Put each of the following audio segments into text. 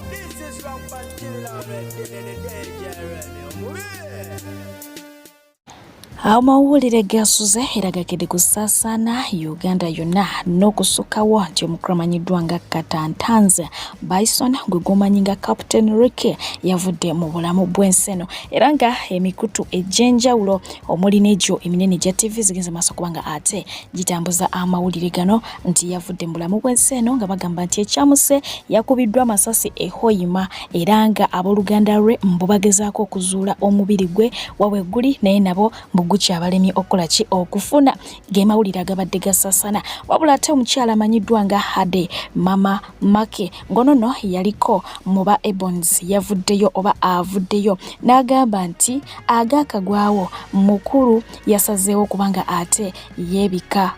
This is from Pantilla Amawulire gasuze era gakede kusasana Uganda yonna n'okusukawo nti omukulu amanyiddwa nga Katantanze Bison gwe gumanyi nga Captain Ricky yavudde mu bulamu bw'enseno era nga emikutu ejjenjawulo omuli n'egyo eminene gya TV zigenze maaso kubanga ate gitambuza amawulire gano nti yavudde mu bulamu bw'enseno nga bagamba nti ekyamuse yakubiddwa amasasi ehoyima era nga abooluganda lwe mbubagezaako okuzuula omubiri gwe wawe guli naye nabo guki abalemi okolaki okufuna gemawulira gabadde gasasana wabula ate omukyala amanyiddwa nga Hade Mama Make ngonono yaliko muba Ebons yavuddeyo oba avuddeyo n'agamba nti agakagwawo mukulu yasazeewo kubanga ate yebika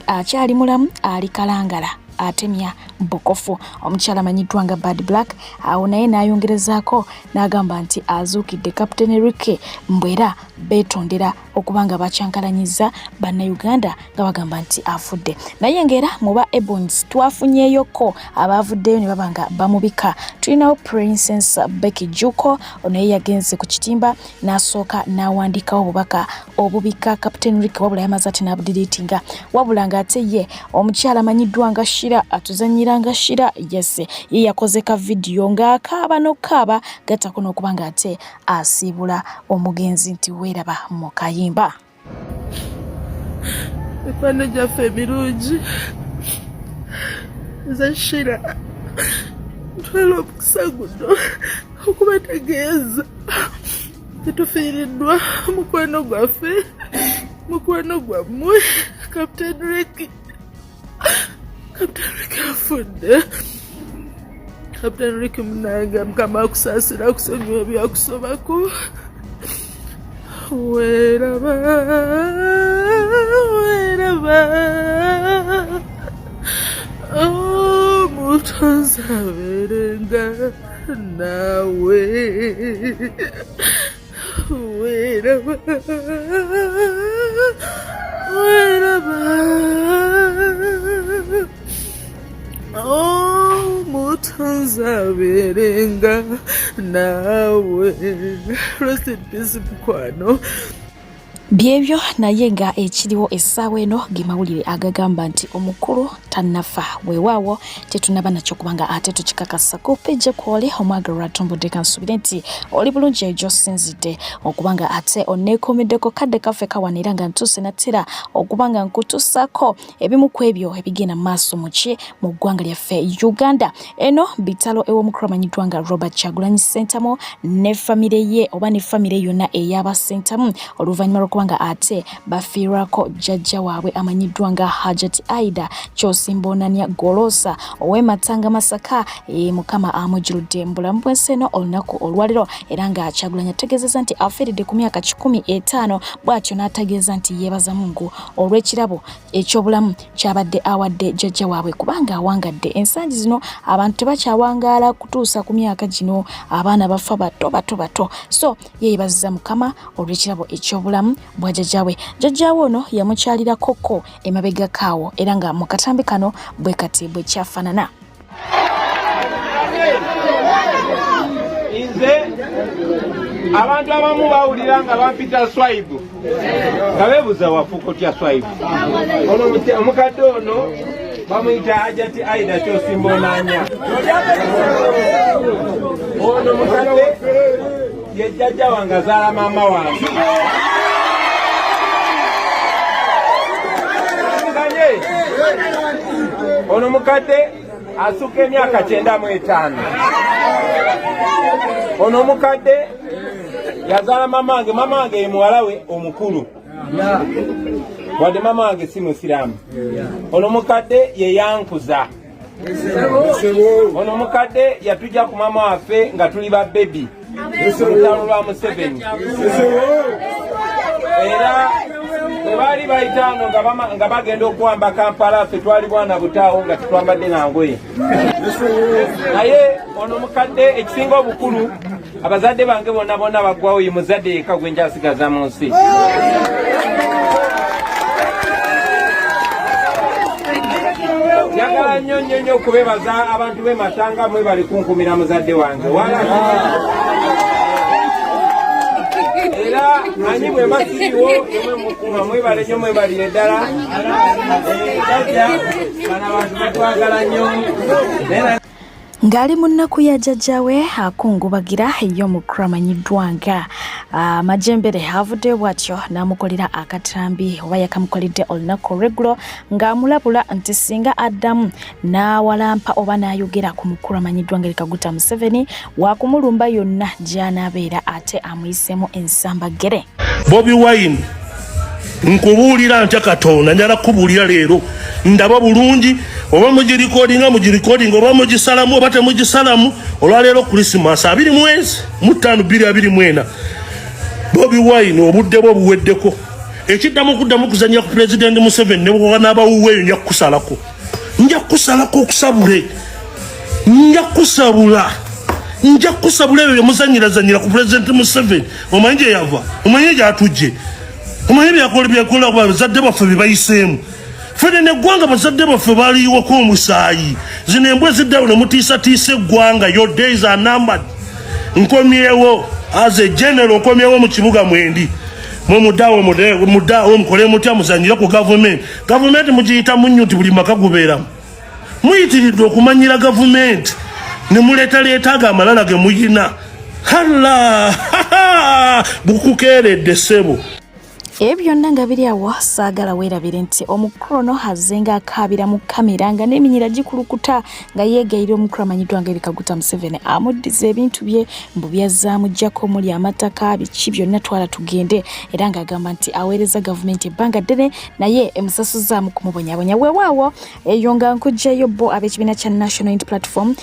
akyali mulamu ali kalangala atemya bokofu omukyala amanyiddwa nga Bad Black awo naye n'ayongerezaako n'agamba nti azuukidde Captain Ricky mbwera beetondera okubanga bakyankalanyiza bannayuganda nga bagamba nti afudde naye ngera muba Ebons twafunyeyoko abaavuddeyo ne babanga bamubika tulinawo Princess Becky Juko onaye yagenze ku kitimba n'asooka n'awandiikawo obubaka obubika Captain Ricky wabula yamaze ate n'abudiriitinga wabula nga ate ye omukyala amanyiddwa nga Shira atuzanyira nga Shira yese ye yakoze ka video ng'akaaba n'okaaba gattako n'okubanga ate asiibula omugenzi nti weeraba mu kayimba mikwano gyaffe emirungi nze Shira ntwala omukisa guno okubategeeza tetufiiriddwa mukwano gwaffe mukwano gwammwe Captain Ricky afudde. Captain Ricky munange Mukama akusaasira akusonyiwa byakusobako weeraba omutonzi abeerenga naawe weeraba omutonzi abeerenga naawe. Rest in peace mukwano. byebyo naye nga ekiriwo essaawa eno gemawulire agagamba nti omukulu tannafa weewaawo tetunaba nakyo kubanga ate tukikakasa ku pejje kwoli omwagalwa atumbudde kansubire nti oli bulungi egyo sinzidde okubanga ate onneekuumiddeko kadde kaffe kawanira nga ntuuse natera okubanga nkutussako ebimu ku ebyo ebigenda mu maaso mu ggwanga lyaffe Uganda. Eno bitalo ew'omukulu amanyiddwa nga Robert Kyagulanyi Ssentamu ne famire ye oba ne famire yonna ey'aba Ssentamu oluvannyuma lw'okubanga ate bafiirwako jjajja waabwe amanyiddwa nga Hajati Aida Kyosimbonanya Golosa ow'ematanga Masaka mukama amujjuludde mu bulamu bw'enseno olunaku olwaliro era nga Kyagulanyi ategeezezza nti afiiridde ku myaka 15 bw'atyo n'ategeeza nti yeebaza Mungu olw'ekirabo eky'obulamu kyabadde awadde jjajja waabwe kubanga awangadde. Ensangi zino abantu tebakyawangaala kutuusa ku myaka gino abaana bafa bato so yeebaziza Mukama olw'ekirabo eky'obulamu bwa jjajjaawe. Jjajjaawe ono yamukyalira koko emabega kaawo era nga mu katambi kano bwe kati bwe kyafaanana. Nze abantu abamu bawulira nga bampita Swaibu nga beebuuza wafuuka otya Swaibu. Ono omukadde ono bamuyita Hajati Aida Kyosimbonanya. Ono mukadde ye jjajja wange azaala maama wange. Ono mukadde asuka emyaka 95. Ono mukadde yazaala mama wange ye muwala we omukulu wadde mama wange si musiraamu. Ono mukadde ye yankuza. Ono mukadde yatujja ku mama waffe nga tuli ba bebi olutalo lwa Museveni era bali bayitano nga bagenda okuwamba Kampala ffe twali bwana butaawo nga tetwambadde na ngoye. Naye ono mukadde ekisinga obukulu abazadde bange bonna baggwawo ye muzadde yekka gwe nkyasigaza mu nsi. njagala nnyo okubebaza abantu b'e Matanga mwe bali kunkumira muzadde wange era manyi bwe masiriwo yemwe mukuma mwebale nnyo mwebalire ddala jajja bana abantu batwagala nnyo ngali mu nnaku ya jjajjawe akungubagira ey'omukramanyiddwa nga Majembere avudde bw'atyo n'amukolera akatambi oba yakamukoledde olunaku olw'eggulo ng'amulabula nti singa addamu n'awalampa oba n'ayogera ku mukramanyiddwa nga Kaguta Museveni waakumulumba yonna gy'anaabeera ate amuyisemu ensambagere. Bobi Wine nkubuulira ntya Katonda njala kubuulira leero ndaba bulungi oba mugirikodinga oba mugisalamu oba temugisalamu olwaleero Christmas 25/24 Bobi Wine obudde bwo buweddeko ekiddamu kuddamu kuzanya ku President Museveni ne bwoba n'abawuweeyo nja kusalako okusabule nja kusabula ebyo muzanyirazanyira ku President Museveni omanyi gye yava omanyi gyatujje omanyi byakola bazadde baffe bye bayiseemu fene neggwanga bazadde baffe baliiwako omusaayi zino embwe ziddawo ne mutiisatiisa eggwanga your days are numbered. Nkomyewo as a general nkomyewo mu kibuga mwendi mwe muddawo mukole mutya muzanyira ku gavumenti mugiyita munnyo nti buli maka gubeeramu muyitiridde okumanyira gavumenti ne muleetaleetaaga amalala ge muyina hala bukukeeredde ssebo. Ebyo byonna nga biri awo saagala weerabire nti omukrono azenga akaabira mu kamera nga n'eminyira gikulukuta nga yeegayira omukramanyiddwa nga Kaguta Museveni amuddiza ebintu bye mbu byazzaamu ggyako omuli amataka biki byonna twala tugende era ng'agamba nti aweereza gavumenti ebbanga ddene naye emusasuzaamu kumubonyabonya. Weewaawo eyo nga nkugjayo bo ab'ekibiina kya National Unity Platform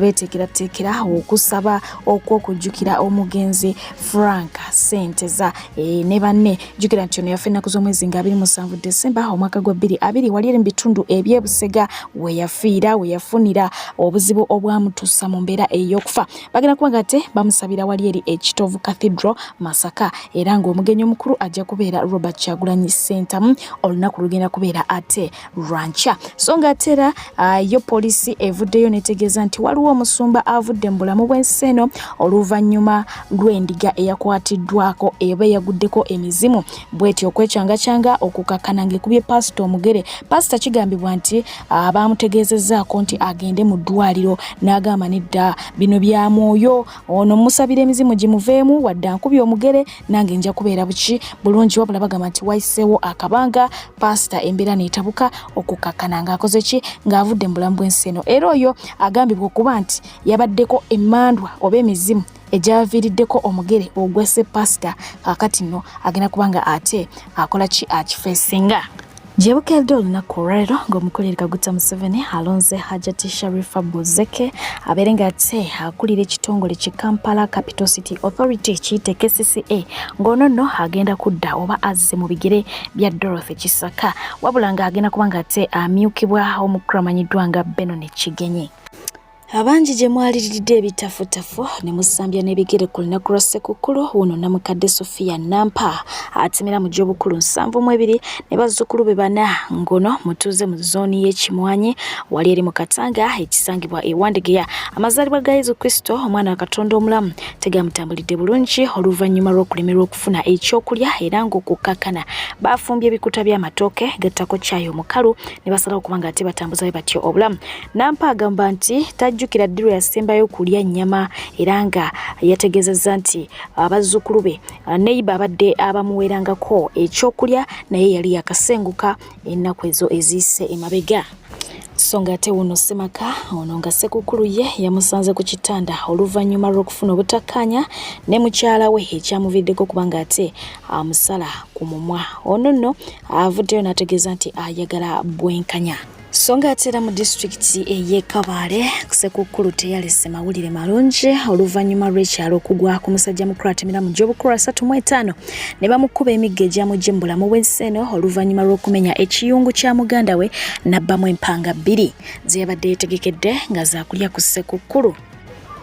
beeteekerateekera okusaba okw'okujjukira omugenzi Frank Senteza ne banne jukira nti ono yafa ennaku z'omwezi nga 27 Desemba omwaka gwa 2020 wali eri mu bitundu eby'Ebusega we yafunira obuzibu obwamutuusa mu mbeera ey'okufa. Bagenda kuba nga ate bamusabira wali eri ekitovu Cathedral Masaka era ng'omugenyi omukulu ajja kubeera Robert Kyagulanyi Ssentamu olunaku lugenda kubeera ate lwanca. So nga ate era yo poliisi evuddeyo netegeeza nti waliwo omusumba avudde mu bulamu bw'ensi eno oluvannyuma lw'endiga eyakwatiddwako eba yaguddeko emizimu bwetyo okwecangacanga okukakana ng'ekubye pasita omugere. Pasita kigambibwa nti baamutegeezezzaako nti agende mu ddwaliro n'agamba nedda bino bya mwoyo ono musabira emizimu gimuveemu wadde ankubye omugere nange nja kubeera buki bulungi wabula bagamba nti wayiseewo akabanga pasita embeera neetabuka okukakana ng'akoze ki ng'avudde mu bulamu bw'ensi eno. Era oyo agambibwa okuba nti yabaddeko emmandwa oba emizimu ejaviiriddeko omugere ogwese pasita kakati nno agenda kubanga ate akola ki akifeesinga. Jebukedde olunaku olwaleero ng'omukulira Kaguta Museveni alonze Hajati Sharifa Buzeke abeere ng'ate akulira ekitongole ki Kampala Capital City Authority kiyite KCCA ng'ono nno agenda kudda oba azze mu bigere bya Dorothy Kisaka wabula ng'agenda kuba ng'ate amyukibwa omukramanyiddwa nga Benon Kigenyi. Abangi gye mwaliridde ebitafutafu ne musambya n'ebigere ku lunaku lwa Ssekukkulu wuno Namukadde Sofia Nampa atemera mu gy'obukulu 72 ne bazzukulu be 4 ngono mutuuze mu zooni y'Ekimwanyi wali eri mu Katanga ekisangibwa ewandegeya. Amazaalibwa ga Yezu Kristo omwana wa Katonda omulamu tegamutambulidde bulungi oluvannyuma lw'okulemerwa okufuna ekyokulya era ng'okukakana bafumbye ebikuta by'amatooke gattako caayi omukalu ne basalawo okubanga ate batambuza batyo obulamu. Nampa agamba nti tajjukira ddiru yasembayo okulya nnyama era nga yategeezezza nti abazzukulu be neiba abadde abamuweerangako ekyokulya naye yali yakasenguka ennaku ezo eziyise emabega. So nga ate wuno Ssemaka ono nga Ssekukkulu ye yamusanze ku kitanda oluvannyuma lw'okufuna obutakkaanya ne mukyala we ekyamuviiriddeko kubanga ate amusala ku mumwa. Ono nno avuddeyo n'ategeeza nti ayagala bwenkanya. So nga ate era mu disitulikiti ey'e Kabale Ssekukkulu teyalese mawulire malungi oluvannyuma lw'ekyalo okugwa ku musajja mukulu atemera mu gy'obukulu 35 ne bamukuba emigga egyamugye mu bulamu bw'ensi eno oluvannyuma lw'okumenya ekiyungu kya muganda we n'abbamu empanga 2 ze yabadde yeetegekedde nga zaakulya ku Ssekukkulu.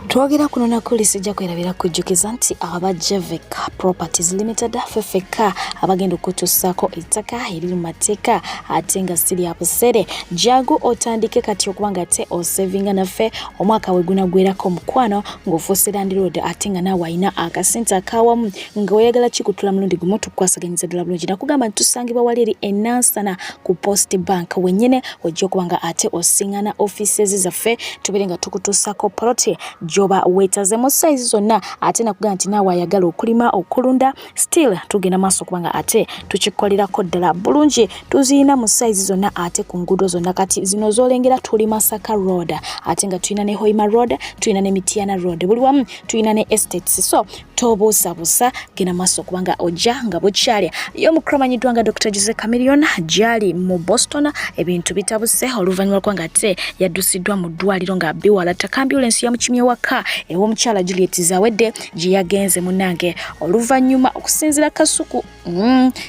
Twogera kuno nako lisijja kwerabira kujjukiza nti abajja Veka Properties Limited FFK abagenda okutuusaako ettaka eriri mu mateeka ate nga siri abusere jago otandike kati okuba nga te osevinga naffe omwaka wegunagwerako mukwano ng'ofuuse Land Road ate nga naawe alina akasente akawamu nga oyagala kikutula mulundi gumu tukwasaganyiza ddala bulungi nakugamba nti tusangibwa wali eri enansana ku Post Bank wennyine ojja okuba nga ate osiŋŋana offices zaffe tubere nga tukutuusaako poloti joba wetazemu size zonna ate nakugamba nti naawe ayagala okulima okulunda still tugenda maaso kubanga ate tukikolerako ddala bulungi tuziyina mu size zonna ate ku nguudo zonna kati zino zolengera tuli Masaka Road ate nga tuyina ne Hoima Road tuyina ne Mitiana Road buli wamu tuyina ne Estates so tobuusabuusa genda maaso kubanga ojja nga bukyali yo mukramanyiddwa nga Dr. Jose Chameleon gyali mu Boston ebintu bitabuse oluvannyuma lwanga ate yaddusiddwa mu ddwaliro nga biwalatta ambulance yamukimye waka ew'omukyala Juliet Zawedde gye yagenze munnange oluvannyuma okusinziira Kasuku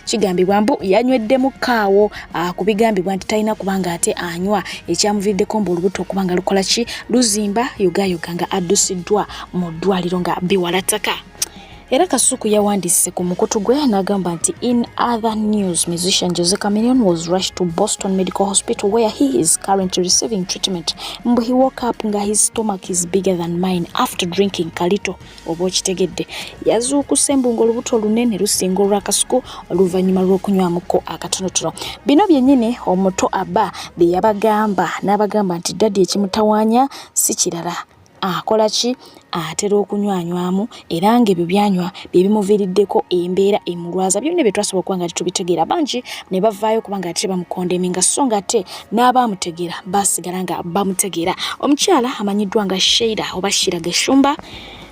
kigambibwa mbu yanyweddemu kaawo kubigambibwa nti talina kubanga ate anywa ekyamuviiriddeko mbu olubuto okubanga lukola ki luzimba yogayoga nga addusiddwa mu ddwaliro nga biwalataka. Era Kasuku yawandiise ku mukutu gwe n'agamba nti in other news musician Jose Chameleon was rushed to Boston Medical Hospital where he is currently receiving treatment. Mbu he woke up nga his stomach is bigger than mine after drinking kalito oba okitegedde yazuukuse mbu ng'olubuto olunene lusinga olwa Kasuku oluvannyuma lw'okunywamuko akatonotono. Bino byennyini omuto Abba bye yabagamba n'abagamba nti daddy ekimutawaanya si kirala akola ki atera okunywanywamu era ng'ebyo byanywa bye bimuviiriddeko embeera emulwaza byonna bye twasobola okuba nga tubitegeera bangi ne bavaayo kubanga ate bamukondeminga so nga ate n'abaamutegeera basigala nga bamutegeera. Omukyala amanyiddwa nga Sheila oba Shira Geshumba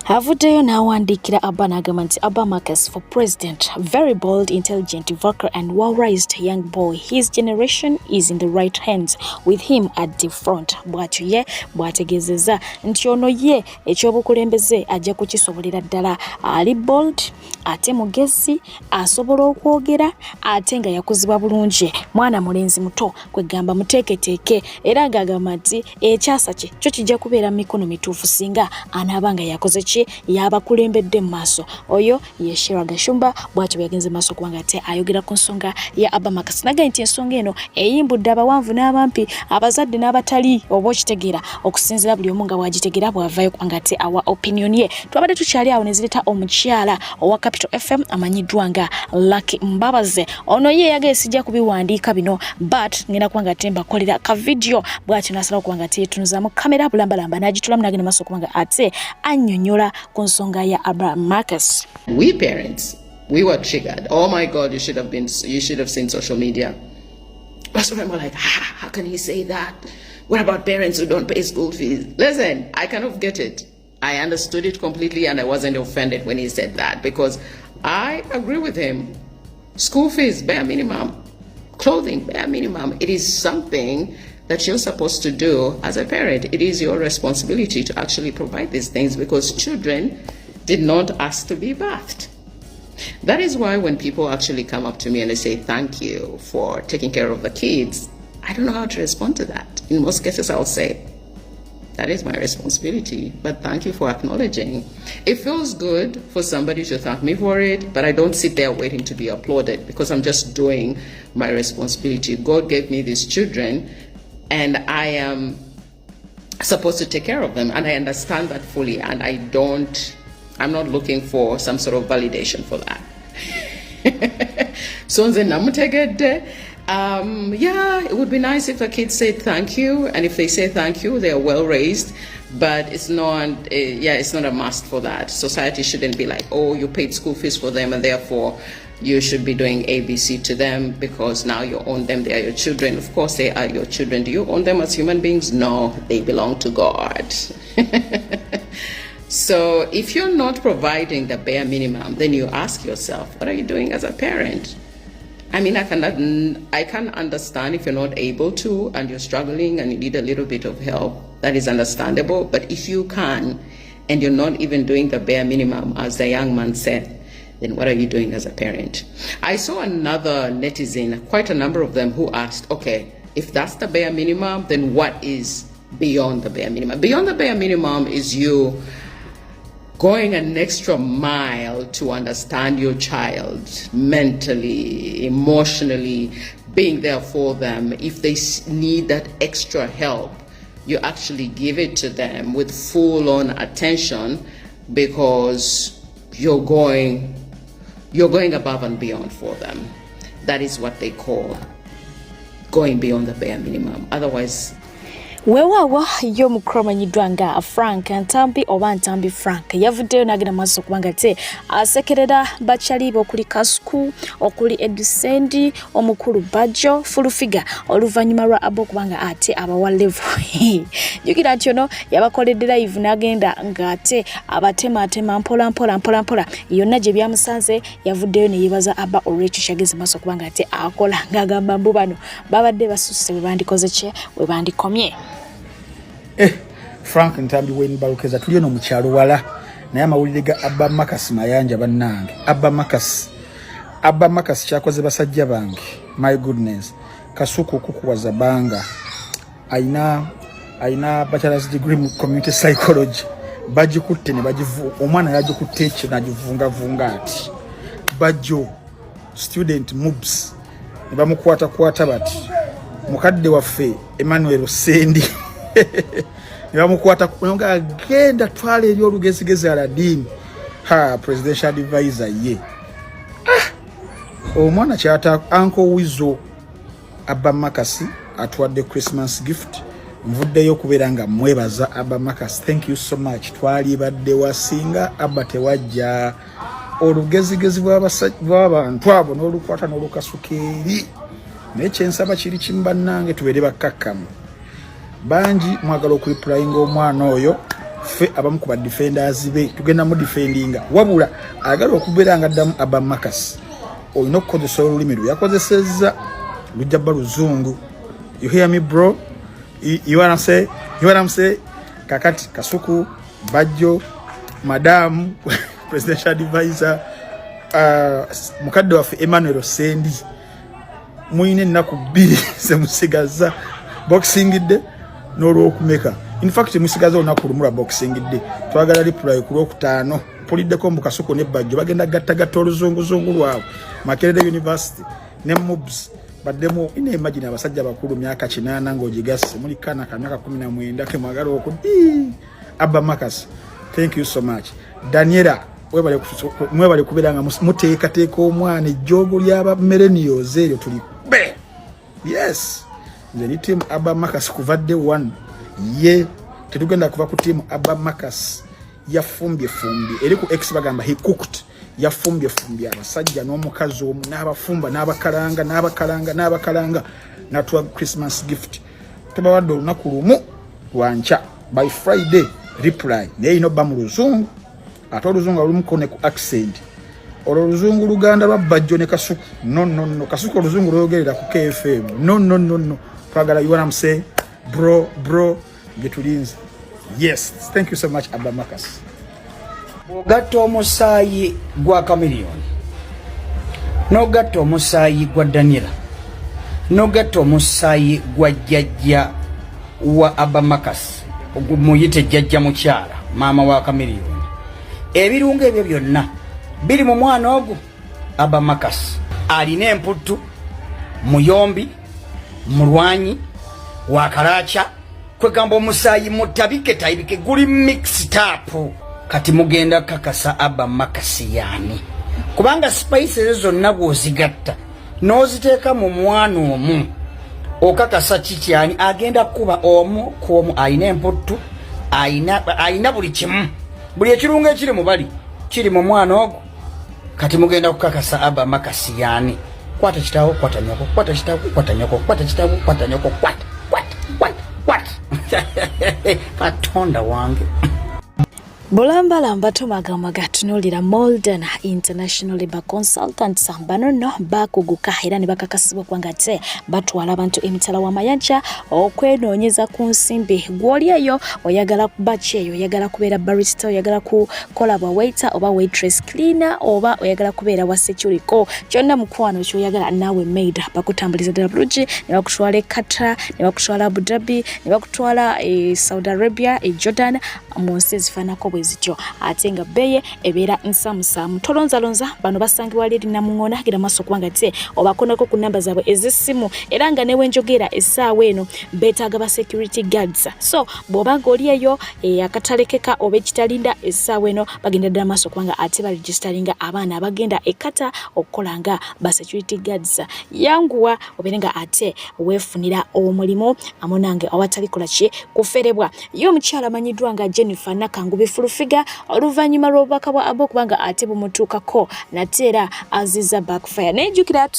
avuddeyo n'awandiikira Abba n'agamba nti Abba Marcus for president, very bold, intelligent, vocal and well-raised young boy. His generation is in the right hands with him at the front. Bw'atyo ye bw'ategeezezza nti ono ye ekyobukulembeze ajja kukisobolera ddala. Ali bold ate mugezi asobola okwogera ate nga yakuzibwa bulungi mwana mulenzi muto kwegamba muteeketeeke era ng'agamba nti ekyasa kye kyo kijja kubeera mu mikono mituufu singa anaaba nga yakoze yabakulembedde mu maaso. Oyo ye Shira Gashumba bw'atyo yagenze maaso kubanga ate ayogera ku nsonga ya Abba Marcus naga nti ensonga eno eyimbudde abawanvu n'abampi abazadde n'abatali oba okitegeera okusinziira buli omu nga bw'agitegeera bw'avaayo kubanga ate awa opinion ye. Twabadde tukyali awo ne zireeta omukyala owa Capital FM amanyiddwa nga Lucky Mbabaze. Ono ye yagala sijja kubiwandiika bino but ngenda kubanga ate mbakolera ka video bw'atyo n'asalawo kubanga ate yeetunuzaamu kamera bulambalamba n'agitulamu n'agenda maaso kubanga ate annyonnyola ku nsonga ya Abba Marcus. We parents, we were triggered. Oh my God, you should have seen social media. Most of them were like, how can he say that? What about parents who don't pay school fees? Listen, I kind of get it. I understood it completely and I wasn't offended when he said that because I agree with him. School fees, bare minimum. Clothing, bare minimum. It is something that you're supposed to do as a parent. It is your responsibility to actually provide these things because children did not ask to be bathed. That is why when people actually come up to me and they say, thank you for taking care of the kids, I don't know how to respond to that. In most cases, I'll say, that is my responsibility, but thank you for acknowledging. It feels good for somebody to thank me for it, but I don't sit there waiting to be applauded because I'm just doing my responsibility. God gave me these children and I am supposed to take care of them, and I understand that fully, and I'm not looking for some sort of validation for that. So yeah, it would be nice if the kids say thank you, and if they say thank you, they are well raised, but it's not a must for that. Society shouldn't be like, oh, you paid school fees for them and therefore you should be doing ABC to them because now you own them, they are your children. Of course they are your children. Do you own them as human beings? No, they belong to God. So if you're not providing the bare minimum, then you ask yourself, what are you doing as a parent? I mean, I can understand if you're not able to and you're struggling and you need a little bit of help. That is understandable. But if you can and you're not even doing the bare minimum, as the young man said, then what are you doing as a parent? I saw another netizen, quite a number of them, who asked, okay, if that's the bare minimum, then what is beyond the bare minimum. Beyond the bare minimum is you going an extra mile to understand your child mentally, emotionally, being there for them. If they need that extra help, you actually give it to them with full-on attention, because you're going above and beyond for them. That is what they call going beyond the bare minimum. Otherwise, wewawa yo mukromanyiddwa nga Frank Ntambi oba Ntambi Frank yavuddeyo n'agenda maaso kubanga te asekerera bakyalibe okuli Kasuku, okuli Edisendi, omukulu Bajjo, Fulufiga oluvannyuma lwa abo kubanga ate abawa level. Jukira nti ono yabakoledde live n'agenda ng'ate abatematema mpola yonna gye byamusanze yavuddeyo ne yeebaza aba olw'ekyo kyageze maaso kubanga ate akola ng'agamba mbu bano babadde basusse bwe bandikoze kye bwe bandikomye. Frank Ntambi weni balukeza tuli no mukyalo wala naye amawulire ga Abba Makasi mayanja bannange. Abba Makasi kyakoze basajja bange, my goodness. Kasuku kukuwaza banga aina bachelor's degree in community psychology, bagikutte ne bagivu omwana yagikutte ekyo nagivunga ati Bajjo student moves ne bamukwata bati mukadde waffe Emmanuel Sendi nibamukwata nga agenda twala eri olugezigezi Aladini presidential advisor ye omwana kyata Uncle Wizo Abba Makasi atwadde Christmas gift. Mvuddeyo kubeera nga mwebaza Abba Makasi, thank you so much. Twali badde wasinga Abba tewajja olugezigezi bw'abantu abo n'olukwata n'olukasuka eri naye kyensaba kiri kimbannange tubeere bakkakkamu bangi mwagala okuliplayinga omwana oyo ffe abamu ku badefenders be tugenda mu defendinga wabula agala okubeera nga addamu Abba Makasi olina okukozesa olulimi lwe yakozesezza lujja bba Luzungu. You hear me bro? You wanna say kakati Kasuku Bajjo Madam presidential advisor mukadde waffe Emmanuel Sendi muyine ennaku 2 semusigaza boxing day n'olwokumeka. In fact musigaza olunaku lumu lwa boxing day twagala reply ku Lwokutaano puliddeko mu Kasuku ne Bajjo bagenda gatta oluzunguzungu lwabwe Makerere University ne Mubs baddemu. Ine imagine abasajja bakulu myaka 8 ng'ogigase muli kana myaka 19 ke mwagala okudi Abba Makasi, thank you so much. Daniela mwebale kubeera nga muteekateeka omwana ejjoogo ly'aba millennials eryo tuli be. Yes, nze ni team Abba Makasi kuvadde 1 ye tetugenda kuva ku team Abba Makasi yafumbye eri ku X bagamba he cooked yafumbye abasajja n'omukazi omu n'abafumba n'abakalanga natwa Christmas gift tebawadde olunaku lumu lwanca by Friday reply naye ino ba mu Luzungu ate Oluzungu olumuko ne ku accent Oluzungu Luganda lwa Bajjo ne Kasuku no Kasuku Oluzungu lwogerera ku KFM no twagala you wanna say bro getulinze. Yes, thank you so much Abba Makasi. Ogato omusaayi gwa Chameleon, n'ogatta omusaayi gwa Daniela, n'ogatta omusaayi gwa jjajja wa Abba Makasi muyite jjajja mukyala maama wa Chameleon. Ebirungo ebyo byonna biri mu mwana ogwo Abba Makasi. Alina emputtu, muyombi, mulwanyi, wakaracha, kwegamba omusaayi mutabike guli mixed up. Kati mugenda kakasa Abba Makasi yani kubanga spices zonna bw'ozigatta n'oziteeka mu mwana omu okakasa kikyani agenda kuba omu kwomu ayina emputtu ayina buli kimu buli ekirungo ekiri mu bali kiri mu mwana ogwo. Kati mugenda kukakasa Abba Makasi yani kwata kitaawo kwata nyoko kwata kitaawo kwata nyoko kwata kitaawo kwata nyoko kwata Katonda wange. Bulambalamba tumagamaga tunuulira Molden International Labour Consultants bano nno bakuguka era ne bakakasibwa kwanga te batwala abantu emitala w'amayanja okwenoonyeza ku nsimbi gw'oli eyo oyagala kuba kyeyo oyagala kubeera barista oyagala kukola bwa waiter oba waitress cleaner oba oyagala kubeera wa security kyonna mukwano kyoyagala naawe maid bakutambuliza ddala bulungi ne bakutwala Qatar ne bakutwala Abu Dhabi ne bakutwala Saudi Arabia Jordan mu nsi ezifaanako bwezityo ate nga beye ebeera nsamusamu tolonzalonza bano basangibwa leeri Namuŋŋoona gira maaso kubanga te obakonako ku namba zaabwe ez'essimu era nga newenjogera essaawa eno beetaaga ba security guards so bw'obanga oli eyo akatalekeka oba ekitalinda essaawa eno bagenda ddala maaso kubanga ate baregistaringa abaana abagenda ekkata okukola nga ba security guards yanguwa obeere nga ate weefunira omulimu amonange awatalikola ki kuferebwa ye omukyala amanyiddwa nga Jennifer Nakangubi Fulufiga oluvannyuma lw'obubaka bwa abo kubanga ate bumutuukako nate era aziza backfire nejjukira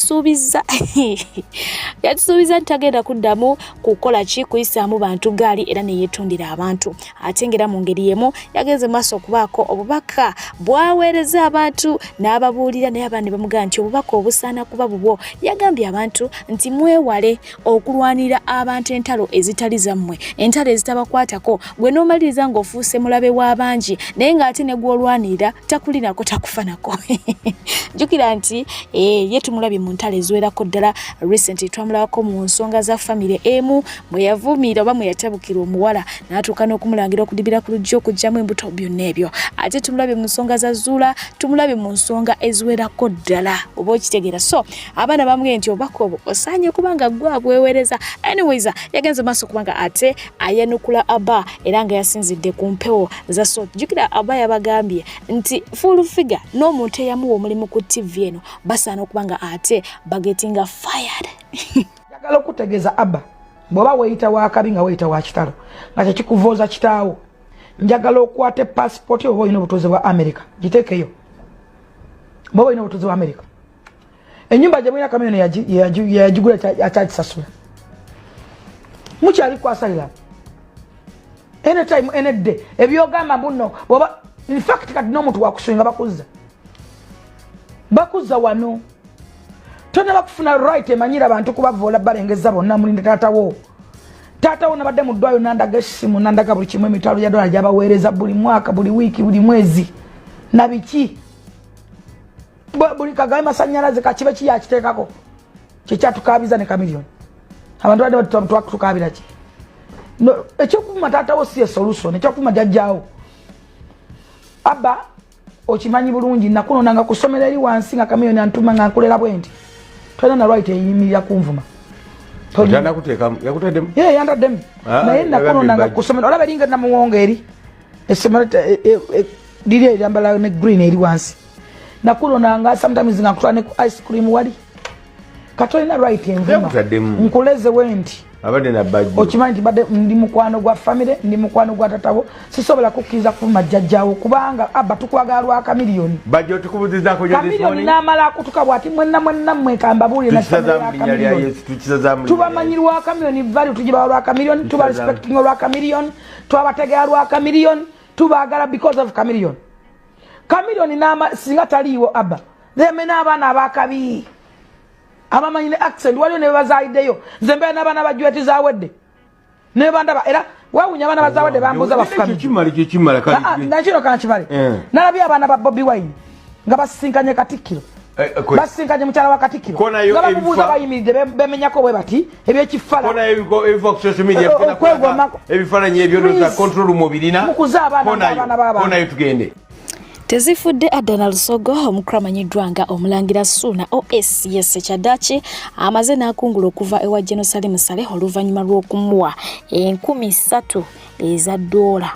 yatusuubiza ntagenda kuddamu kukola ki kuyisaamu bantu gaali era neyeetundira abantu ate ngera mu ngeri yemu yagenze maaso okubaako obubaka bwaweereza abantu n'ababuulira naye abandi bamugamba nti obubaka obusaana kuba bubwo yagambye abantu nti mwewale okulwanira abantu entalo ezitali zammwe entalo ezitabakwatako gwe n'omaliriza ng'ofuuse mulabe w'abangi naye ng'ate ne gw'olwanirira takulinako takufanako jjukira nti ye tumulabye mu ntalo eziwerako ddala recently twamulabako mu nsonga za famire emu bwe yavuumira oba mwe yatabukira omuwala n'atuuka n'okumulangira okudibira ku luggi okugyamu embuto byonna ebyo ate tumulabye mu nsonga za Zuula tumulabye mu nsonga eziwerako ddala oba okitegeera so abaana bamugambye nti obubaka obwo osaanye kubanga gwe abweweereza anyways yagenze maaso kubanga ate ayanukula Abba era nga yasinzidde ku mpewo za so jjukira Abba yabagambye nti Fulufiga n'omuntu eyamuwa omulimu ku TV eno basaana okubanga ate bagetinga fired njagala okutegeeza Abba bw'oba weeyita wakabi nga weeyita wa kitalo nga kyekikuvooza kitaawo njagala okwate passport oba olina obutuuze bwa America giteekeyo bw'oba olina obutuuze bwa America ennyumba gye mulina kamiyoni yagigula akyagisasula mukyali kwasalira anytime any day ebyogamba muno bw'oba in fact kati n'omuntu wakusunga bakuzza wano tonna bakufuna right emanyira abantu kubavoola balengeza bonna mulinda taatawo nabadde mu ddwayo nandaga essimu nandaga buli kimu emitwalo gya dola gyabaweereza buli mwaka buli wiiki buli mwezi nabiki buli kagabe masannyalaze kakibe kiyakiteekako kyekyatukabiza ne kamiliyoni abantu badde batukabira ki ekyokuvuma taatawo si esolution ekyokuvuma jjajjaawo Abba okimanyi bulungi nakunonanga kusomera eri wansi nga kamiliyoni antuma nga nkolera bwenti tolina na right eyimirira kunvuma yantaddemu naye nakunonanga kusomera olaba eringa Namuŋŋonga eri essomero liri eryambala ne green eri wansi nakunonanga sometimes nga nkutwala ne ku ice cream wali katolina right envuma nkuleze wenti okimanyi nti badde ndi mukwano gwa famire ndi mukwano gwa tatawo sisobola kukkiriza kuvuma jjajjaawo kubanga Abba tukwagala lwa kamiliyoni kamiliyoni n'amala akutuka bw'ati mwenna mwekamba buulire tubamanyi lwa kamiliyoni value tugibawa lwa kamiliyoni tuba respecting lwa kamiliyoni twabategera lwa kamiliyoni tubaagala because of kamiliyoni singa taliiwo Abba theme n'abaana abakabi abamanyi ne accent waliyo ne bazayiddeyo nze mbeera n'abaana bajuweti zawedde ne bandaba era wawunya abaana bazawedde bambuza bakino kankimale nalabye abaana ba Bobi Wine nga basisinkanye Katikkiro basisinkanye mukyala wa Katikkiro nga bamubuuza bayimiridde bemenyako bwe bati ebifaananyi ebyo mukuza abaana b'abaana tugende tezifudde Adana Lusogo omukulu amanyiddwa nga Omulangira Ssuuna OSS Kyaddaaki amaze n'akungula okuva ewa Jerusalem Sale oluvannyuma lw'okumuwa 3,000 eza $.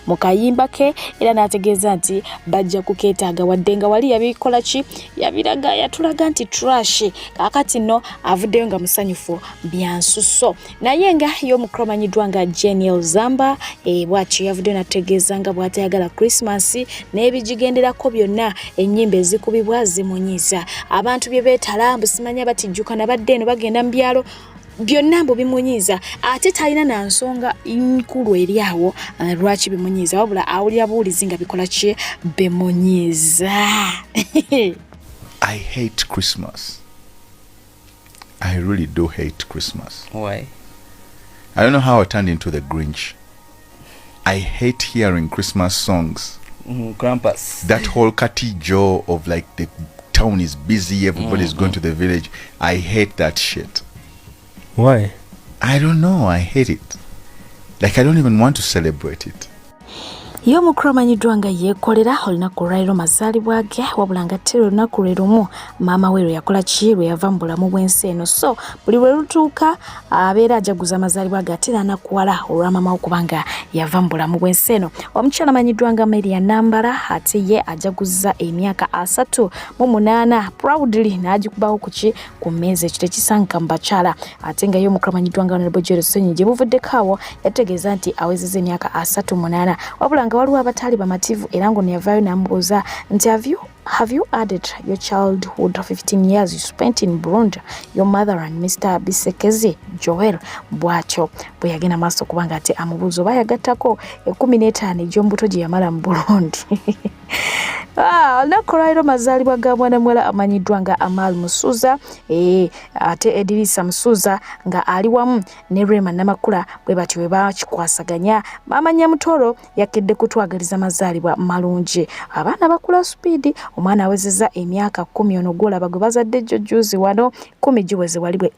Mu kayimba ke era n'ategeeza nti bajja kukeetaaga wadde nga wali yabikola ki yatulaga nti trash kaakati nno avuddeyo nga musanyufu byansuso naye nga y'omukulu amanyiddwa nga Genial Zamba bw'atyo yavuddeyo n'ategeeza nga bw'atayagala Christmas n'ebigigenderako byonna ennyimba ezikubibwa zimunyiza abantu bye beetala mbusimanya batijjuka nabadde eno bagenda mu byalo byonna mbo bimunyiza ate talina na nsonga nkulu eri awo lwaki bimunyiza wabula awulira buulizi nga bikola ki bimunyiza. I hate Christmas. I really do hate Christmas. Why? I don't know how I turned into the Grinch. I hate hearing Christmas songs. Krampus. That whole Joe of like the town is busy, everybody's going to the village. I hate that shit. Why? I don't know. I hate it. Like I don't even want to celebrate it. Yo mukramanyiddwa nga yeekolera olunaku lwaliro mazaalibwa ge wabula nga ate olunaku lwe lumu maama we lwe yakola ki lwe yava mu bulamu bw'ensi eno. So buli lwe lutuuka abeera ajaguza amazaalibwa ge ate n'anakuwala olwa maama we kubanga yava mu bulamu bw'ensi eno. Omukyala amanyiddwa nga Maria Nambala ate ye ajaguza emyaka 38 proudly n'agikubawo ku mmeeza ekyo tekisanka mu bakyala. Ate nga yo mukramanyiddwa nga Honorable Joel Ssenyi gye buvuddeko awo yategeeza nti awezezza emyaka 38 wabula nga waliwo abatali bamativu era ngo neyavaayo n'amubuuza nti have you added your childhood 15 years you spent in Burundi, your mother and Mr. Bisekezi Joel bwatyo bwe yagenda maaso kubanga ate amubuuza oba yagattako 15 egy'ombuto gye yamala mu Burundi. Olunaku lwaliro mazaalibwa ga mwana muwala amanyiddwa nga Amal Musuza ate Edirisa Musuza nga ali wamu ne Rema Namakula bwe batyo bwe bakikwasaganya. Maama Nyamutoro yakedde kutwagaliza mazaalibwa malungi. Abaana bakula speed. Omwana awezezza emyaka 10 ono gwolaba gwe bazadde jjojuzi wano 10 giweze waliwe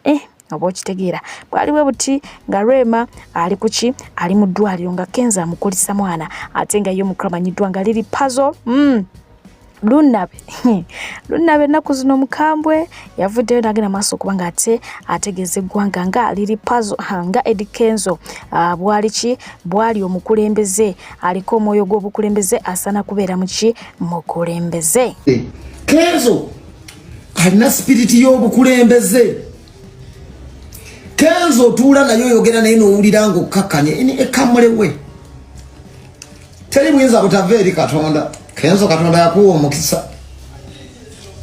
oba okitegeera bwaliwe buti nga Rema ali kuki ali mu ddwaliro nga Kenza amukulisa mwana ate nga yo mukramanyiddwa nga liri puzzle Lunabe ennaku zino mukambwe yavuddeyo n'agenda maaso kubanga ate ategeeza eggwanga nga liri puzzle nga Eddie Kenzo bwali omukulembeze aliko omwoyo gw'obukulembeze asana kubeera muki mukulembeze. Kenzo alina spiriti y'obukulembeze. Kenzo tuula nayo yogera naye n'owulira ng'okkakkanye ekamulewe teri buyinza butava eri Katonda. Kenzo Katonda yakuwa omukisa.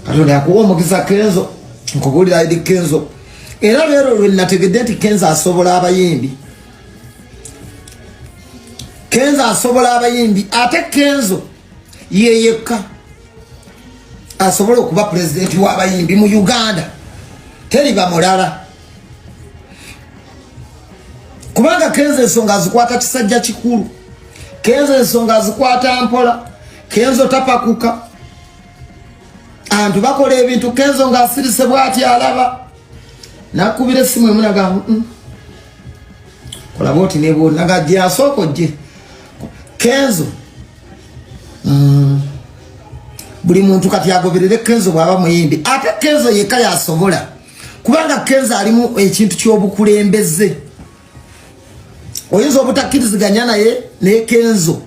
Katonda yakuwa omukisa Kenzo. Nkugulira Eddie Kenzo. Era leero lwe nategedde nti Kenzo asobola abayimbi. Kenzo asobola abayimbi. Ate Kenzo yeyekka asobola okuba pulezidenti w'abayimbi mu Uganda. Teri bamulala. Kubanga Kenzo ensonga azikwata kisajja kikulu. Kenzo ensonga azikwata mpola. Kenzo tapakuka. Antu bakola ebintu Kenzo ng'asirise bw'ati alaba. Nakubira essimu emu naga kola bw'oti ne bw'oti naga gye asooka ojje. Kenzo buli muntu kati agoberere Kenzo bw'aba muyimbi. Ate Kenzo yekka yasobola. Kubanga Kenzo alimu ekintu ky'obukulembeze. Oyinza obutakkiriziganya naye ne Kenzo.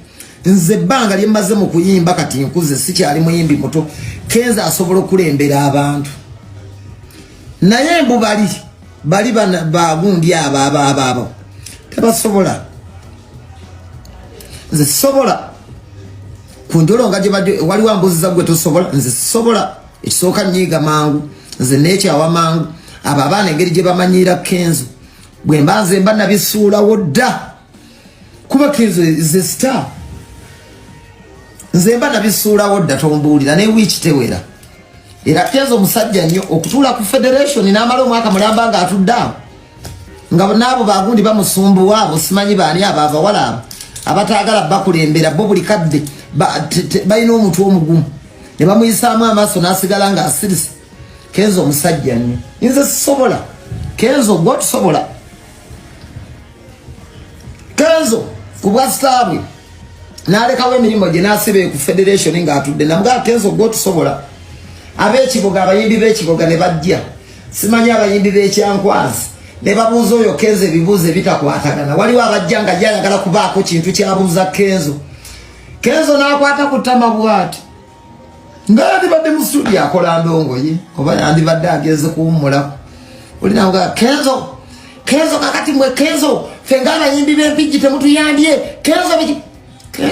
Nze bbanga lye mmaze mu kuyimba kati nkuze sikyali muyimbi muto. Kenzo asobola okulembera abantu. Naye mbu bali bagundi abo tebasobola. Nze sobola kunjolo nga gye badde wali wambuziza gwe tosobola. Nze sobola ekisooka nyiga mangu. Nze nekyawa mangu. Abo abaana engeri gye bamanyira Kenzo bwe mbanze mba nabisuulawo dda kuba Kenzo ze star. Nze mba nabisuulawo dda tombuulira ne wiiki tewera. Era Kenzo musajja nnyo okutuula ku federation n'amala omwaka mulamba nga atuddawo nga n'abo bagundi bamusumbuwa abo simanyi baani abo abawala abo abataagala bakulembera bo buli kadde balina omuntu omugumu ne bamuyisaamu amaaso n'asigala ng'asirise. Kenzo musajja nnyo. Nze sisobola. Kenzo gwe tusobola. Kenzo ku bwa sitaabwe n'alekawo emirimu gye n'asiba ku federation ng'atudde namugaa Kenzo gwe tusobola. Ab'ekibuga abayimbi b'ekibuga ne bajja simanyi abayimbi b'ekyankwazi ne babuuza oyo Kenzo ebibuuzo ebitakwatagana. Waliwo abajja nga gyayagala kubaako kintu kyabuuza Kenzo. Kenzo n'akwata ku ttama bw'ati nga yandibadde mu studio akola ndongoye oba yandibadde ageze kuwummulako. Olina nga Kenzo kakati mwe Kenzo ffe ng'abayimbi b'empigi temutuyambye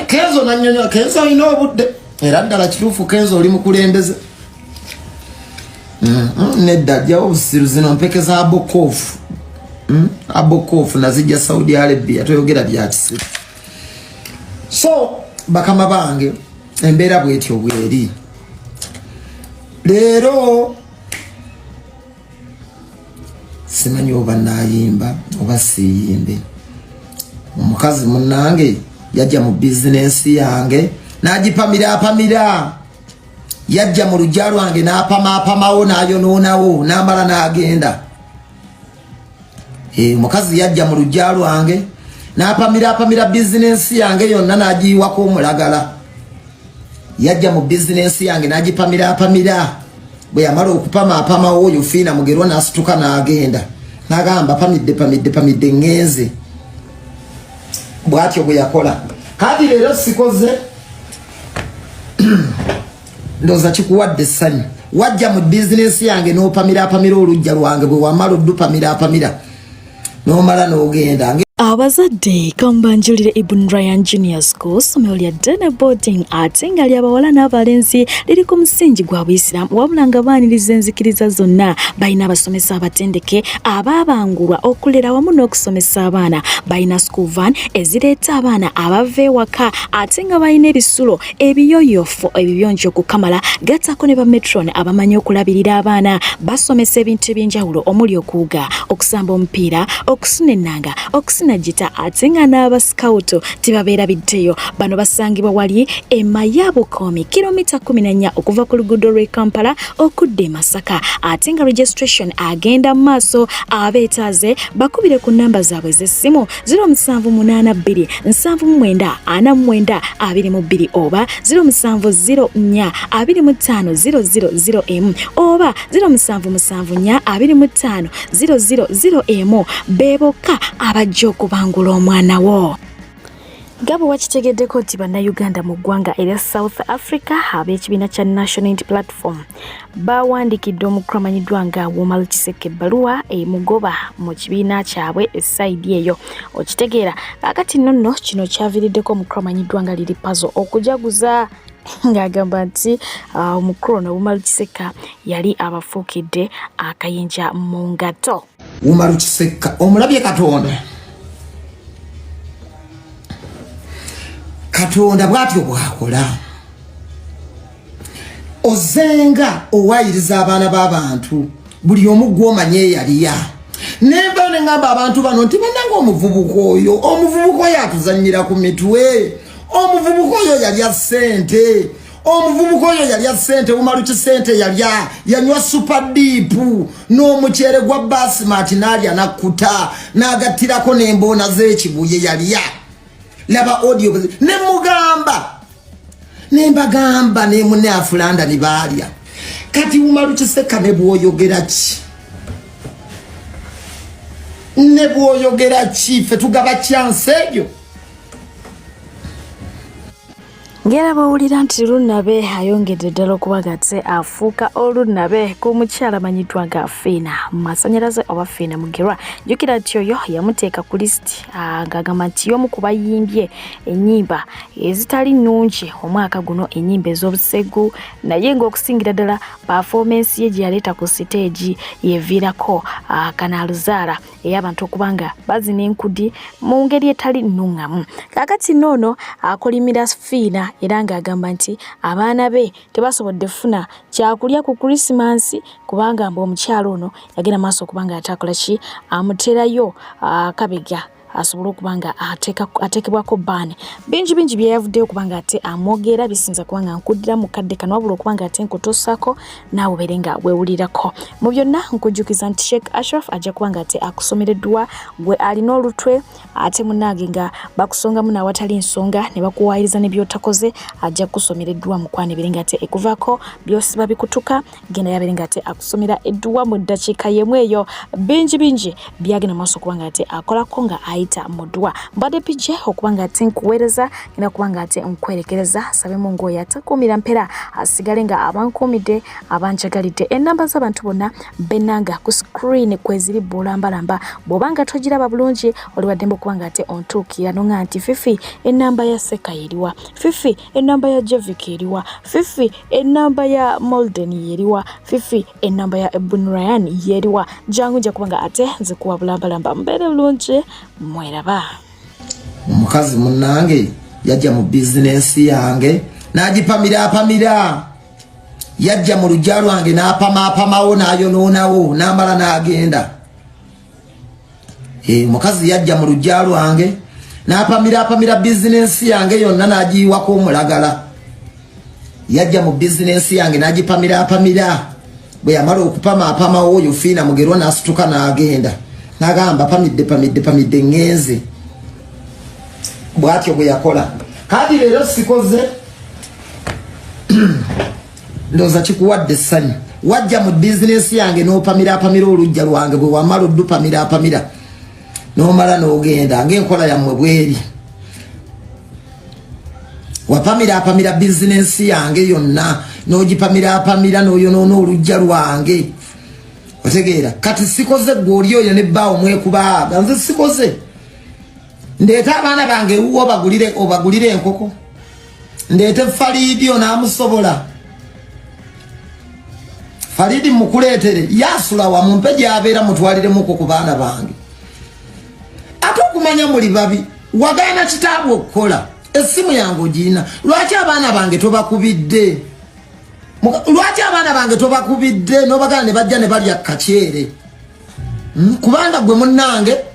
Kenzo nannyonnyola. Kenzo alina obudde era ddala kituufu Kenzo oli mukulembeze. Nedda ajjawo obusiru zino mpeke za Bokofu Abokofu nazijja Saudi Arabia toyogera byatisi. So bakama bange embeera bwetyo bweri. Leero simanyi oba nayimba oba siyimbe. Omukazi munnange yajja mu business yange n'agipamira yajja mu lujja lwange n'apamawo n'ayonoonawo n'amala n'agenda. Omukazi yajja mu lujja lwange n'apamira business yange yonna n'agiyiwako omulagala. Yajja mu business yange n'agipamira bwe yamala okupamawo oyo Fiina Mugerwa n'asituka n'agenda n'agamba pamidde ngenze. Bwatyo bwe yakola. Kati leero sikoze ndoza kikuwadde essanyu. Wajja mu business yange n'opamira olujja lwange bwe wamala oddupamira n'omala n'ogenda. Abazadde kambanjulire Ibn Ryan Junior School somero lya Dene Boarding ate nga ly'abawala n'abalenzi liri ku musingi gwa Buyisiraamu wabula nga baaniriza enzikiriza zonna. Balina abasomesa abatendeke abaabangulwa okulera wamu n'okusomesa abaana. Balina school van ezireeta abaana abava ewaka ate nga balina ebisulo ebiyoyofu ebiyonjo okukamala gattako ne bametron abamanyi okulabirira abaana. Basomesa ebintu eby'enjawulo omuli okuwuga, okusamba omupiira, okusuna ennanga, okusuna jita ate nga n'aba scout tibabeera biddeyo. Bano basangibwa wali Mayabukomi kilomita 14 okuva ku luguudo lw'e Kampala okudda e Masaka. Ate nga registration agenda maaso. Abeetaaze bakubire ku namba zaabwe z'essimu 0782 7949 oba 0704 2500 oba 0774 2500 beboka abajja okubangula omwana wo. Gabo wakitegeddeko nti bannayuganda mu ggwanga erya South Africa ab'ekibiina kya National Unity Platform bawandiikidde omukulu amanyiddwa nga Womala Kiseke ebbaluwa emugoba mu kibiina kyabwe esaidi eyo. Okitegeera kakati nonno kino kyaviiriddeko omukulu amanyiddwa nga Liri Puzzle okujaguza ng'agamba nti omukulu ono Womala Kiseke yali abafuukidde akayinja mu ngato. Womala Kiseke omulabye Katonda bwatyo bwakola. Ozenga owayiriza abaana b'abantu buli omu gw'omanye yaliya. Neva ne ngamba abantu bano nti bannanga omuvubuka oyo atuzannyira ku mitwe. Omuvubuka oyo yalya ssente. Womala Kiseke yanywa super deep n'omuceere gwa basmati n'alya nakkuta n'agattirako n'emboona z'ekibuye yalya. Laba audio ne mugamba nembagamba ne munne afulanda ni balya. Kati Womala Kiseke ne bwoyogera ki fe tugaba chance ejo. Ngera bawulira nti Lunabe ayongedde ddala okuba gatse afuuka olunabe ku mukyala amanyiddwa nga Fiina Masanyalaze oba Fiina Mugerwa. Jjukira nti oyo yamuteeka ku lisiti ng'agamba nti y'omu ku bayimbye ennyimba ezitali nnungi omwaka guno, ennyimba ez'obusegu, naye ng'okusingira ddala pafoomensi ye gye yaleeta ku siteegi yeviirako kanaaluzaala ey'abantu okuba nga bazina enkudi mu ngeri etali nnungamu. Kaakati noono akolimira Fiina era ng'agamba nti abaana be tebasobodde funa kyakulya ku Krisimansi kubanga mbu omukyalo ono yagenda maaso okubanga atakola ki amuterayo akabega asobole okubanga ateekebwako baani. Bingi bye yavuddeyo okubanga ate amwogera bisinza kubanga nkuddira mu kadde kano wabula okubanga ate nkutuusaako naawe obeere nga weewulirako. Mu byonna nkujjukiza nti Sheikh Ashraf ajja kubanga ate akusomereddwa gwe alina olutwe ate munnange nga bakusongamu n'awatali nsonga ne bakuwaayiriza ne by'otakoze ajja kusomereddwa mukwano ebeere nga ate ekuvaako by'osiba bikutuka genda yabeere nga ate akusomera edduwa mu ddakiika y'emu eyo. Bingi byagenda maaso okubanga ate akolako nga bayita mudwa mbadde pije okubanga ate nkuweereza ngenda kubanga ate nkwerekereza sabe mungu oyo atakuumira mpera asigale nga abankuumidde abanjagalidde ennamba z'abantu bonna benanga ku screen kweziri bulambalamba bw'obanga togiraba bulungi oliwaddembe okubanga ate ontuukira nonga nti Fifi ennamba ya Seka yeriwa Fifi ennamba ya Jevik yeriwa Fifi ennamba ya Molden yeriwa Fifi ennamba ya Ebun Ryan yeriwa jangu nja kubanga ate nze kuwa bulambalamba mbere bulungi mweraba omukazi munnange yajja mu business yange n'agipamira yajja mu lujja lwange n'apamawo n'ayonoonawo n'amala n'agenda omukazi yajja mu lujja lwange n'apamira business yange yonna n'agiyiwako omulagala yajja mu business yange n'agipamira bwe yamala okupamawo oyo Fiina Mugerwa n'asituka n'agenda n'agamba pamidde ngenze bwatyo bwe yakola kati leero sikoze ndoza kikuwadde essanyu wajja mu business yange n'opamira olujja lwange bwe wamala oddupamira n'omala n'ogenda ng'enkola yammwe bweri wapamira business yange yonna n'ogipamira n'oyonoona olujja lwange otegeera kati sikoze gwe oli oyo ne bbaawo mwekubaaga nze sikoze ndeeta abaana bange ewuwo obagulire enkoko ndeete Falidi onaamusobola Falidi mukuleetere yasula wamumpe gy'abeera mutwaliremuko ku baana bange ate okumanya muli babi wagaana kitaabwe okukola essimu yange ogirina lwaki abaana bange tobakubidde n'obagana ne bajja ne balya kaceere kubanga gwe munnange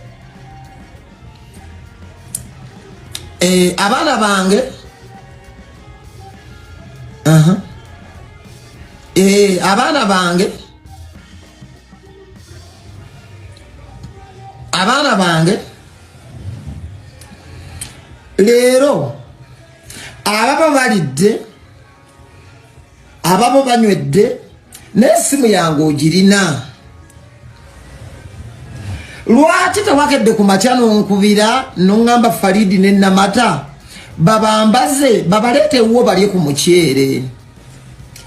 abaana bange abaana bange leero ababo balidde ababo banywedde n'essimu yange ogirina lwaki tewakedde ku makya n'onkubira n'oŋŋamba Falidi ne Namata babambaze babaleete ewuwo balye ku muceere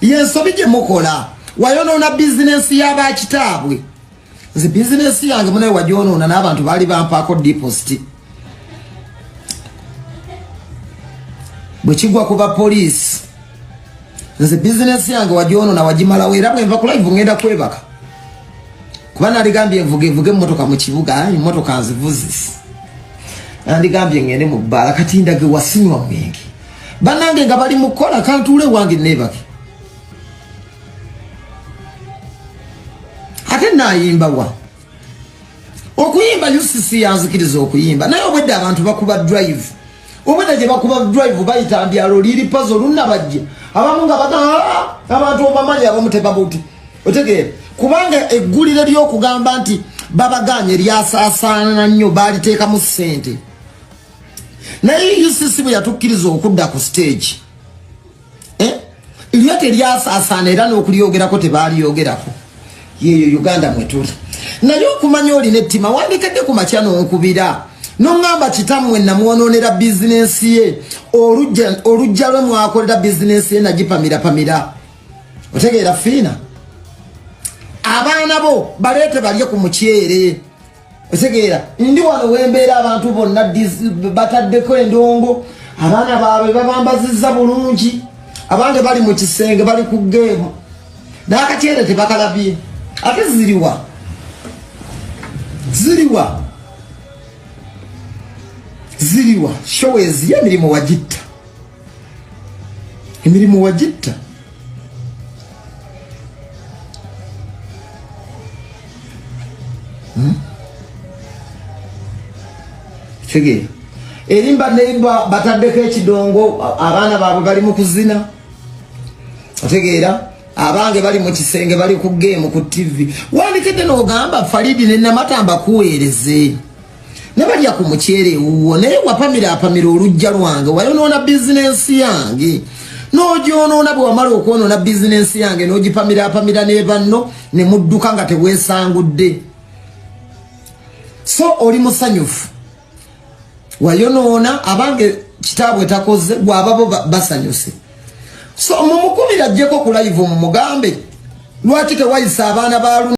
yensobi gye mukola wayonoona bizinensi y'abakitaabwe nze bizinensi yange munaye wagyonoona n'abantu baali bampaako deposit bwe kigwa ku bapoliisi nze bizinensi yange wagyonoona wagimalawo era bwe nva ku live ngenda kwebaka kuba naligambye evuge emmotoka mu kibuga emmotoka nzivuzisi nandigambye ngende mu bbaala kati ndage wasinywa mwenge bannange nga bali mu kukola kantuule wange neebake ate naayimbawa okuyimba UCC yanzikiriza okuyimba naye obwedde abantu bakuba drive obwedde gye bakuba drive bayita mbyalo liri pazo lunnabajja abamu nga abantu obamanyi abamu tebabuti otegeera kubanga eggulire ly'okugamba nti babaganye lyasaasaana nnyo baaliteekamu ssente naye UCC bwe yatukkiriza okudda ku stage lyo teryasaasaana era n'okulyogerako tebaalyogerako yeeyo Uganda mwetuli naye okumanya olina ettima wandikedde ku makya n'onkubira n'oŋŋamba kitammwe namwonoonera bizinensi ye olujja lwe mwakolera bizinensi ye nagipamira otegeera Fiina abaana bo baleete balye ku muceere otegeera ndi wano wembeera abantu bonna bataddeko endongo abaana baabwe babambazizza bulungi abange bali mu kisenge bali ku geemu n'akaceere tebakalabye ate ziriwa showezi emirimu wagitta tegeera erimba nemba bataddeko ekidongo abaana baabwe bali mu kuzina otegeera abange bali mu kisenge bali ku geemu ku TV wandikidde n'ogamba Falidi ne Namata mbakuweereze ne balya ku muceere ewuwo naye wapamira olujja lwange wayonoona bizinensi yange n'ogyonoona bwe wamala okwonoona bizinensi yange n'ogipamira ne banno ne mudduka nga teweesangudde so oli musanyufu wayonoona abange kitaabwe takoze bw'ababo basanyuse so mumukumira ajjeko ku live mumugambe lwaki tewayisa abaana ba